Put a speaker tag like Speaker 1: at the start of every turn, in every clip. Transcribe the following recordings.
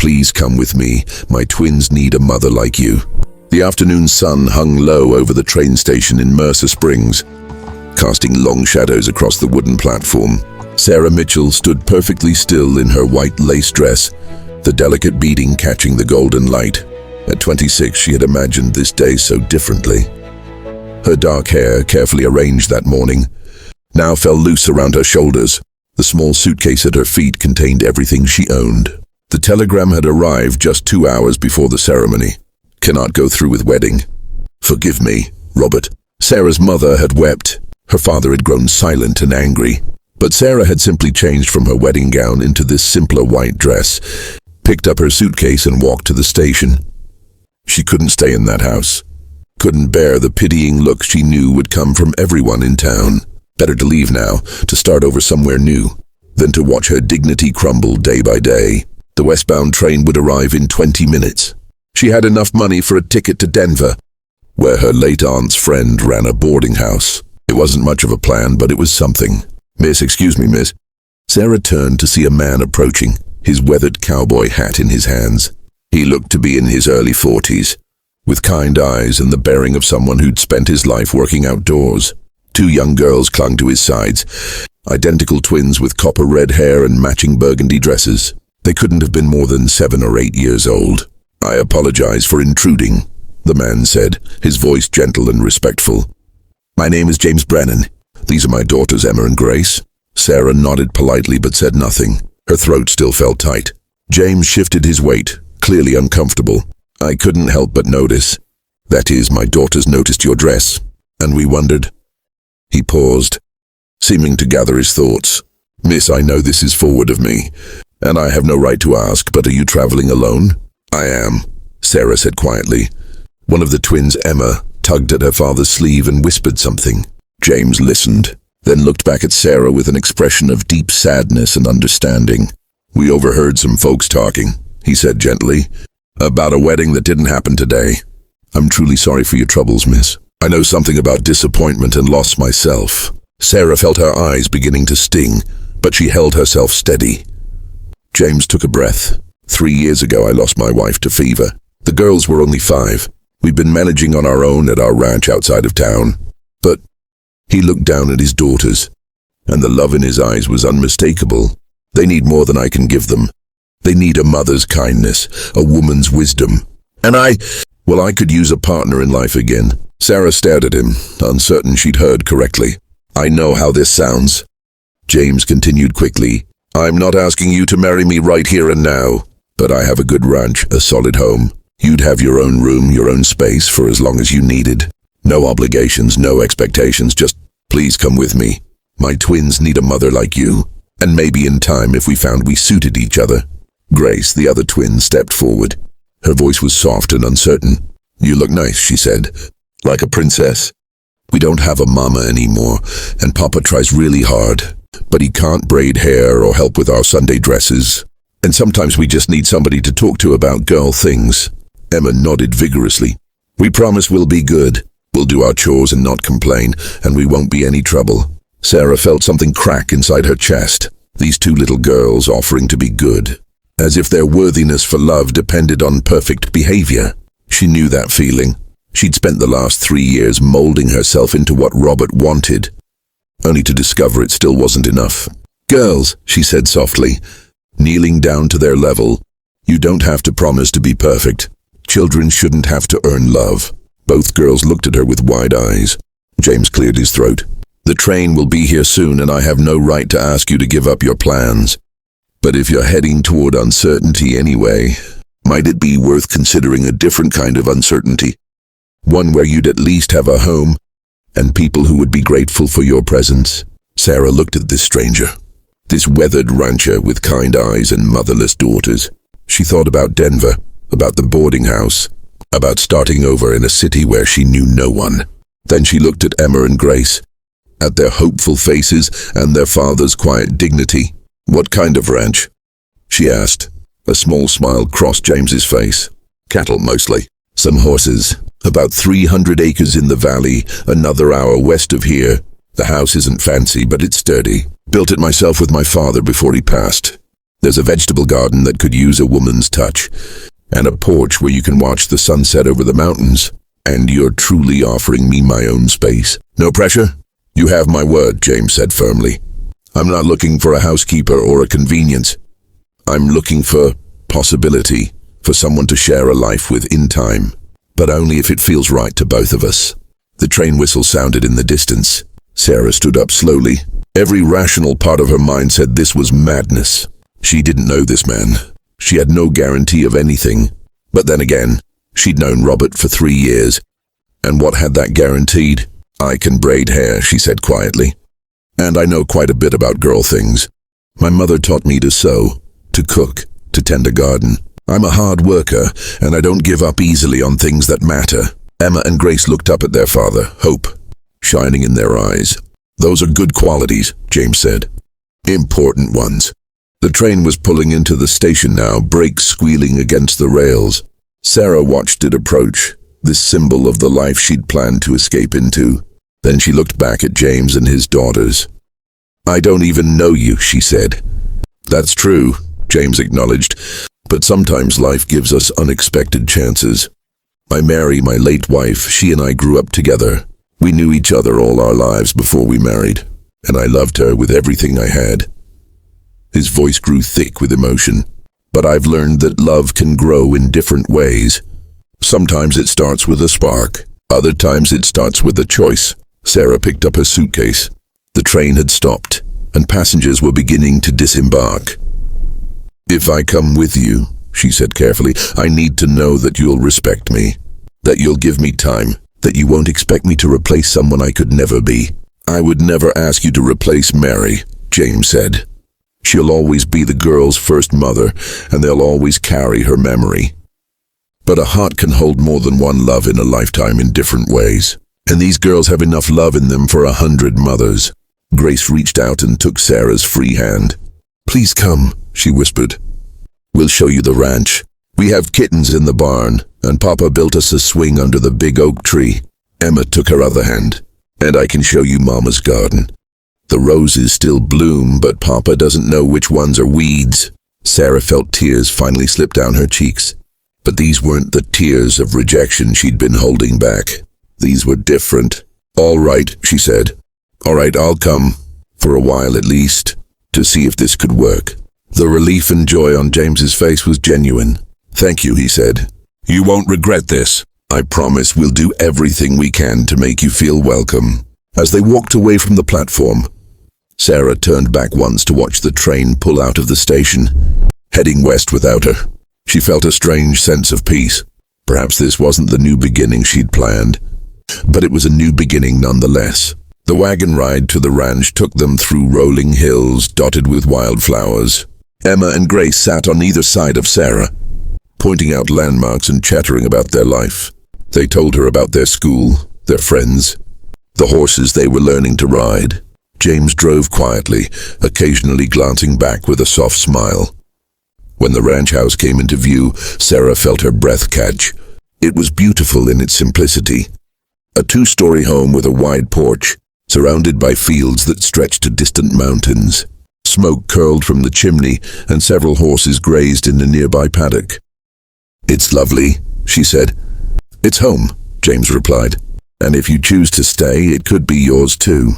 Speaker 1: Please come with me. My twins need a mother like you. The afternoon sun hung low over the train station in Mercer Springs, casting long shadows across the wooden platform. Sarah Mitchell stood perfectly still in her white lace dress, the delicate beading catching the golden light. At 26, she had imagined this day so differently. Her dark hair, carefully arranged that morning, now fell loose around her shoulders. The small suitcase at her feet contained everything she owned. The telegram had arrived just 2 hours before the ceremony. Cannot go through with wedding. Forgive me, Robert. Sarah's mother had wept. Her father had grown silent and angry. But Sarah had simply changed from her wedding gown into this simpler white dress, picked up her suitcase and walked to the station. She couldn't stay in that house. Couldn't bear the pitying look she knew would come from everyone in town. Better to leave now, to start over somewhere new, than to watch her dignity crumble day by day. The westbound train would arrive in 20 minutes. She had enough money for a ticket to Denver, where her late aunt's friend ran a boarding house. It wasn't much of a plan, but it was something. Excuse me, miss." Sarah turned to see a man approaching, his weathered cowboy hat in his hands. He looked to be in his early 40s, with kind eyes and the bearing of someone who'd spent his life working outdoors. 2 young girls clung to his sides, identical twins with copper red hair and matching burgundy dresses. They couldn't have been more than 7 or 8 years old. "I apologize for intruding," the man said, his voice gentle and respectful. "My name is James Brennan. These are my daughters, Emma and Grace." Sarah nodded politely but said nothing. Her throat still felt tight. James shifted his weight, clearly uncomfortable. "I couldn't help but notice. That is, my daughters noticed your dress, and we wondered." He paused, seeming to gather his thoughts. "Miss, I know this is forward of me, and I have no right to ask, but are you traveling alone?" "I am," Sarah said quietly. One of the twins, Emma, tugged at her father's sleeve and whispered something. James listened, then looked back at Sarah with an expression of deep sadness and understanding. "We overheard some folks talking," he said gently, "about a wedding that didn't happen today. I'm truly sorry for your troubles, miss. I know something about disappointment and loss myself." Sarah felt her eyes beginning to sting, but she held herself steady. James took a breath. 3 years ago, I lost my wife to fever. The girls were only 5. We'd been managing on our own at our ranch outside of town. But he looked down at his daughters, and the love in his eyes was unmistakable. They need more than I can give them. They need a mother's kindness, a woman's wisdom. And I could use a partner in life again. Sarah stared at him, uncertain she'd heard correctly. "I know how this sounds," James continued quickly. "I'm not asking you to marry me right here and now, but I have a good ranch, a solid home. You'd have your own room, your own space for as long as you needed. No obligations, no expectations, just please come with me. My twins need a mother like you, and maybe in time if we found we suited each other." Grace, the other twin, stepped forward. Her voice was soft and uncertain. "You look nice," she said, "like a princess. We don't have a mama anymore, and Papa tries really hard, but he can't braid hair or help with our Sunday dresses. And sometimes we just need somebody to talk to about girl things." Emma nodded vigorously. "We promise we'll be good. We'll do our chores and not complain, and we won't be any trouble." Sarah felt something crack inside her chest. These 2 little girls offering to be good, as if their worthiness for love depended on perfect behavior. She knew that feeling. She'd spent the last 3 years molding herself into what Robert wanted, only to discover it still wasn't enough. "Girls," she said softly, kneeling down to their level, "you don't have to promise to be perfect. Children shouldn't have to earn love." Both girls looked at her with wide eyes. James cleared his throat. "The train will be here soon, and I have no right to ask you to give up your plans. But if you're heading toward uncertainty anyway, might it be worth considering a different kind of uncertainty? One where you'd at least have a home, and people who would be grateful for your presence." Sarah looked at this stranger, this weathered rancher with kind eyes and motherless daughters. She thought about Denver, about the boarding house, about starting over in a city where she knew no one. Then she looked at Emma and Grace, at their hopeful faces and their father's quiet dignity. "What kind of ranch?" she asked. A small smile crossed James's face. "Cattle mostly. Some horses. About 300 acres in the valley, another hour west of here. The house isn't fancy, but it's sturdy. Built it myself with my father before he passed. There's a vegetable garden that could use a woman's touch, and a porch where you can watch the sunset over the mountains. And you're truly offering me my own space. No pressure? You have my word, James said firmly. I'm not looking for a housekeeper or a convenience. I'm looking for possibility, for someone to share a life with in time, but only if it feels right to both of us. The train whistle sounded in the distance. Sarah stood up slowly. Every rational part of her mind said this was madness. She didn't know this man. She had no guarantee of anything. But then again, she'd known Robert for 3 years. And what had that guaranteed? I can braid hair, she said quietly. And I know quite a bit about girl things. My mother taught me to sew, to cook, to tend a garden. I'm a hard worker, and I don't give up easily on things that matter. Emma and Grace looked up at their father, hope shining in their eyes. Those are good qualities, James said. Important ones. The train was pulling into the station now, brakes squealing against the rails. Sarah watched it approach, this symbol of the life she'd planned to escape into. Then she looked back at James and his daughters. I don't even know you, she said. That's true, James acknowledged, but sometimes life gives us unexpected chances. I marry my late wife. She and I grew up together. We knew each other all our lives before we married, and I loved her with everything I had. His voice grew thick with emotion. But I've learned that love can grow in different ways. Sometimes it starts with a spark. Other times it starts with a choice. Sarah picked up her suitcase. The train had stopped, and passengers were beginning to disembark. If I come with you, she said carefully, I need to know that you'll respect me, that you'll give me time, that you won't expect me to replace someone I could never be. I would never ask you to replace Mary, James said. She'll always be the girl's first mother, and they'll always carry her memory. But a heart can hold more than one love in a lifetime in different ways, and these girls have enough love in them for 100 mothers. Grace reached out and took Sarah's free hand. Please come, she whispered. We'll show you the ranch. We have kittens in the barn, and Papa built us a swing under the big oak tree. Emma took her other hand. And I can show you Mama's garden. The roses still bloom, but Papa doesn't know which ones are weeds. Sarah felt tears finally slip down her cheeks. But these weren't the tears of rejection she'd been holding back. These were different. All right, she said. All right, I'll come, for a while at least, to see if this could work. The relief and joy on James's face was genuine. Thank you, he said. You won't regret this. I promise we'll do everything we can to make you feel welcome. As they walked away from the platform, Sarah turned back once to watch the train pull out of the station, heading west without her. She felt a strange sense of peace. Perhaps this wasn't the new beginning she'd planned, but it was a new beginning nonetheless. The wagon ride to the ranch took them through rolling hills dotted with wildflowers. Emma and Grace sat on either side of Sarah, pointing out landmarks and chattering about their life. They told her about their school, their friends, the horses they were learning to ride. James drove quietly, occasionally glancing back with a soft smile. When the ranch house came into view, Sarah felt her breath catch. It was beautiful in its simplicity. A 2-story home with a wide porch, surrounded by fields that stretched to distant mountains. Smoke curled from the chimney, and several horses grazed in the nearby paddock. It's lovely, she said. It's home, James replied. And if you choose to stay, it could be yours too.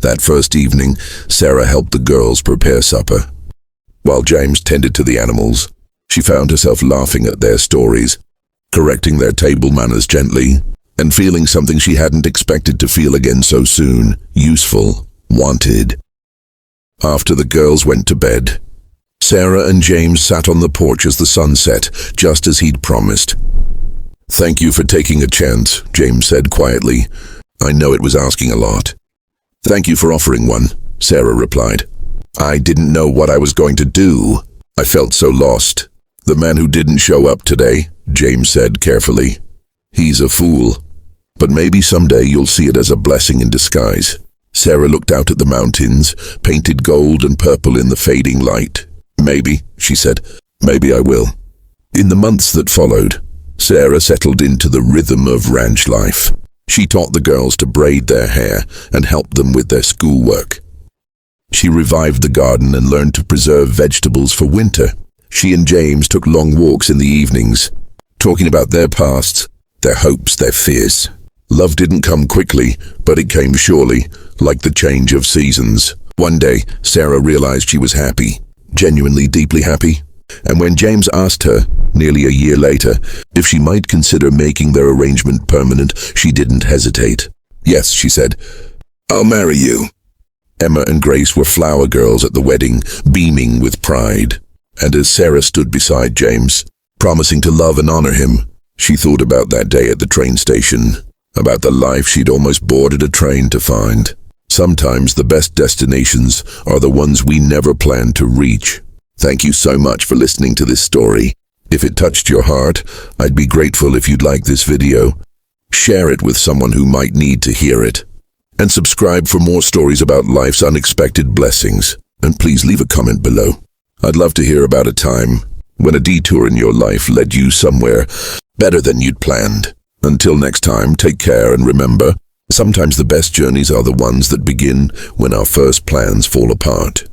Speaker 1: That first evening, Sarah helped the girls prepare supper. While James tended to the animals, she found herself laughing at their stories, correcting their table manners gently, and feeling something she hadn't expected to feel again so soon, useful, wanted. After the girls went to bed, Sarah and James sat on the porch as the sun set, just as he'd promised. Thank you for taking a chance, James said quietly. I know it was asking a lot. Thank you for offering one, Sarah replied. I didn't know what I was going to do. I felt so lost. The man who didn't show up today, James said carefully. He's a fool. But maybe someday you'll see it as a blessing in disguise. Sarah looked out at the mountains, painted gold and purple in the fading light. Maybe, she said, maybe I will. In the months that followed, Sarah settled into the rhythm of ranch life. She taught the girls to braid their hair and helped them with their schoolwork. She revived the garden and learned to preserve vegetables for winter. She and James took long walks in the evenings, talking about their pasts, their hopes, their fears. Love didn't come quickly, but it came surely, like the change of seasons. One day, Sarah realized she was happy, genuinely deeply happy. And when James asked her, nearly a year later, if she might consider making their arrangement permanent, she didn't hesitate. "Yes," she said, "I'll marry you." Emma and Grace were flower girls at the wedding, beaming with pride. And as Sarah stood beside James, promising to love and honor him, she thought about that day at the train station, about the life she'd almost boarded a train to find. Sometimes the best destinations are the ones we never planned to reach. Thank you so much for listening to this story. If it touched your heart, I'd be grateful if you'd like this video, share it with someone who might need to hear it, and subscribe for more stories about life's unexpected blessings. And please leave a comment below. I'd love to hear about a time when a detour in your life led you somewhere better than you'd planned. Until next time, take care and remember, sometimes the best journeys are the ones that begin when our first plans fall apart.